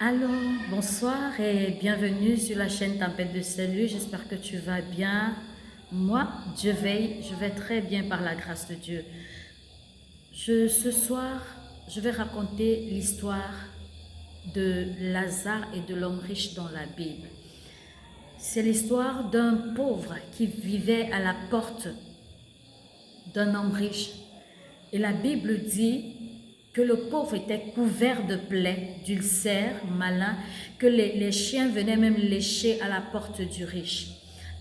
Alors, bonsoir et bienvenue sur la chaîne Tempête de Salut. J'espère que tu vas bien. Moi, je vais très bien par la grâce de Dieu. Ce soir, je vais raconter l'histoire de Lazare et de l'homme riche dans la Bible. C'est l'histoire d'un pauvre qui vivait à la porte d'un homme riche. Et la Bible dit que le pauvre était couvert de plaies, d'ulcères malins, que les chiens venaient même lécher à la porte du riche.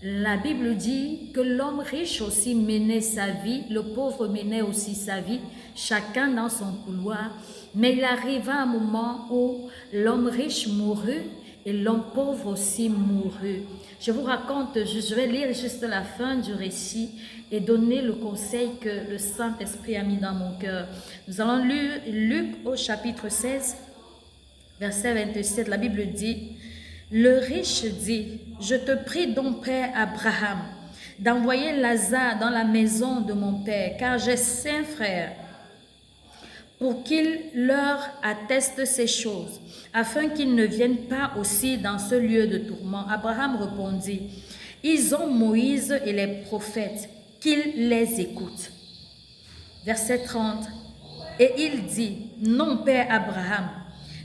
La Bible dit que l'homme riche aussi menait sa vie, le pauvre menait aussi sa vie, chacun dans son couloir. Mais il arriva un moment où l'homme riche mourut et l'homme pauvre aussi mourut. Je vous raconte, je vais lire juste la fin du récit et donner le conseil que le Saint-Esprit a mis dans mon cœur. Nous allons lire Luc au chapitre 16, verset 27. La Bible dit, « Le riche dit, je te prie donc, Père Abraham, d'envoyer Lazare dans la maison de mon Père, car j'ai 5 frères, pour qu'il leur atteste ces choses, afin qu'ils ne viennent pas aussi dans ce lieu de tourment. » Abraham répondit, « Ils ont Moïse et les prophètes, qu'ils les écoutent. » Verset 30, « Et il dit, « Non, Père Abraham,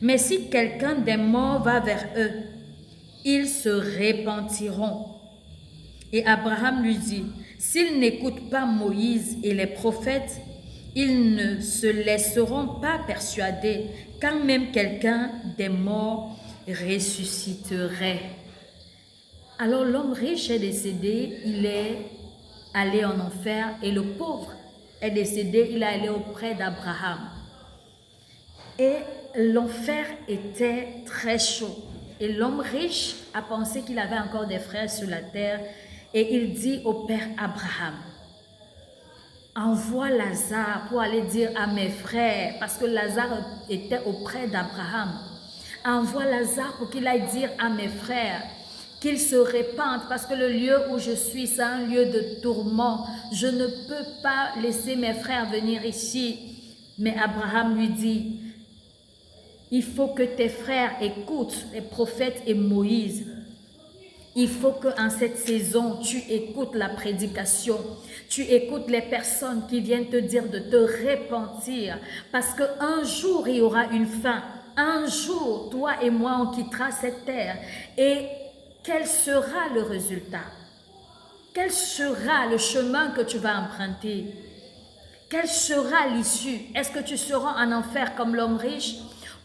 mais si quelqu'un des morts va vers eux, ils se repentiront. » Et Abraham lui dit, « S'ils n'écoutent pas Moïse et les prophètes, ils ne se laisseront pas persuader quand même quelqu'un des morts ressusciterait. » Alors l'homme riche est décédé, il est allé en enfer, et le pauvre est décédé, il est allé auprès d'Abraham. Et l'enfer était très chaud. Et l'homme riche a pensé qu'il avait encore des frères sur la terre, et il dit au père Abraham, envoie Lazare pour aller dire à mes frères, parce que Lazare était auprès d'Abraham. Envoie Lazare pour qu'il aille dire à mes frères qu'ils se répandent, parce que le lieu où je suis, c'est un lieu de tourment. Je ne peux pas laisser mes frères venir ici. Mais Abraham lui dit, il faut que tes frères écoutent les prophètes et Moïse. Il faut qu'en cette saison, tu écoutes la prédication, tu écoutes les personnes qui viennent te dire de te repentir, parce qu'un jour, il y aura une fin. Un jour, toi et moi, on quittera cette terre. Et quel sera le résultat? Quel sera le chemin que tu vas emprunter? Quelle sera l'issue? Est-ce que tu seras en enfer comme l'homme riche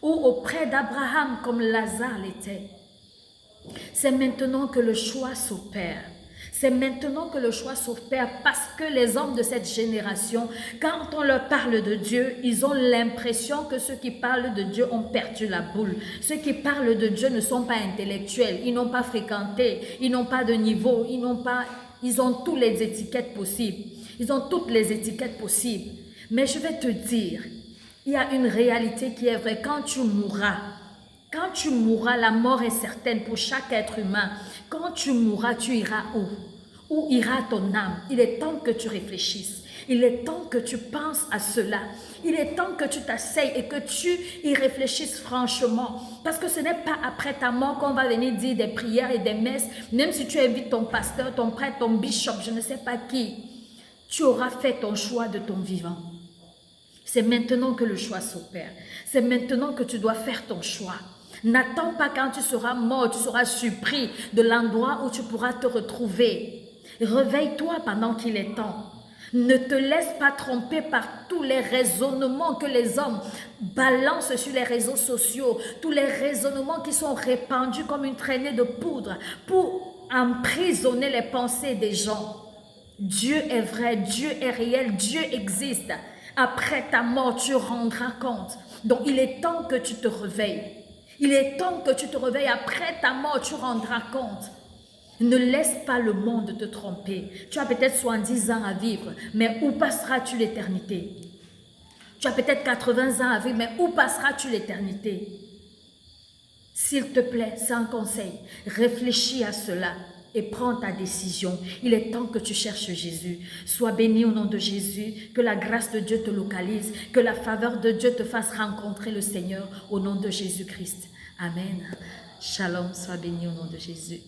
ou auprès d'Abraham comme Lazare l'était? C'est maintenant que le choix s'opère. C'est maintenant que le choix s'opère, parce que les hommes de cette génération, quand on leur parle de Dieu, ils ont l'impression que ceux qui parlent de Dieu ont perdu la boule. Ceux qui parlent de Dieu ne sont pas intellectuels, ils n'ont pas fréquenté, ils n'ont pas de niveau, ils ont toutes les étiquettes possibles. Ils ont toutes les étiquettes possibles. Mais je vais te dire, il y a une réalité qui est vraie. Quand tu mourras, la mort est certaine pour chaque être humain. Quand tu mourras, tu iras où? Où ira ton âme? Il est temps que tu réfléchisses. Il est temps que tu penses à cela. Il est temps que tu t'asseyes et que tu y réfléchisses franchement. Parce que ce n'est pas après ta mort qu'on va venir dire des prières et des messes. Même si tu invites ton pasteur, ton prêtre, ton bishop, je ne sais pas qui. Tu auras fait ton choix de ton vivant. C'est maintenant que le choix s'opère. C'est maintenant que tu dois faire ton choix. N'attends pas quand tu seras mort, tu seras surpris de l'endroit où tu pourras te retrouver. Réveille-toi pendant qu'il est temps. Ne te laisse pas tromper par tous les raisonnements que les hommes balancent sur les réseaux sociaux, tous les raisonnements qui sont répandus comme une traînée de poudre pour emprisonner les pensées des gens. Dieu est vrai, Dieu est réel, Dieu existe. Après ta mort, tu rendras compte. Donc, il est temps que tu te réveilles. Il est temps que tu te réveilles. Après ta mort, tu rendras compte. Ne laisse pas le monde te tromper. Tu as peut-être 70 ans à vivre, mais où passeras-tu l'éternité? Tu as peut-être 80 ans à vivre, mais où passeras-tu l'éternité? S'il te plaît, c'est un conseil. Réfléchis à cela. et prends ta décision. Il est temps que tu cherches Jésus. Sois béni au nom de Jésus. Que la grâce de Dieu te localise. Que la faveur de Dieu te fasse rencontrer le Seigneur au nom de Jésus-Christ. Amen. Shalom, sois béni au nom de Jésus.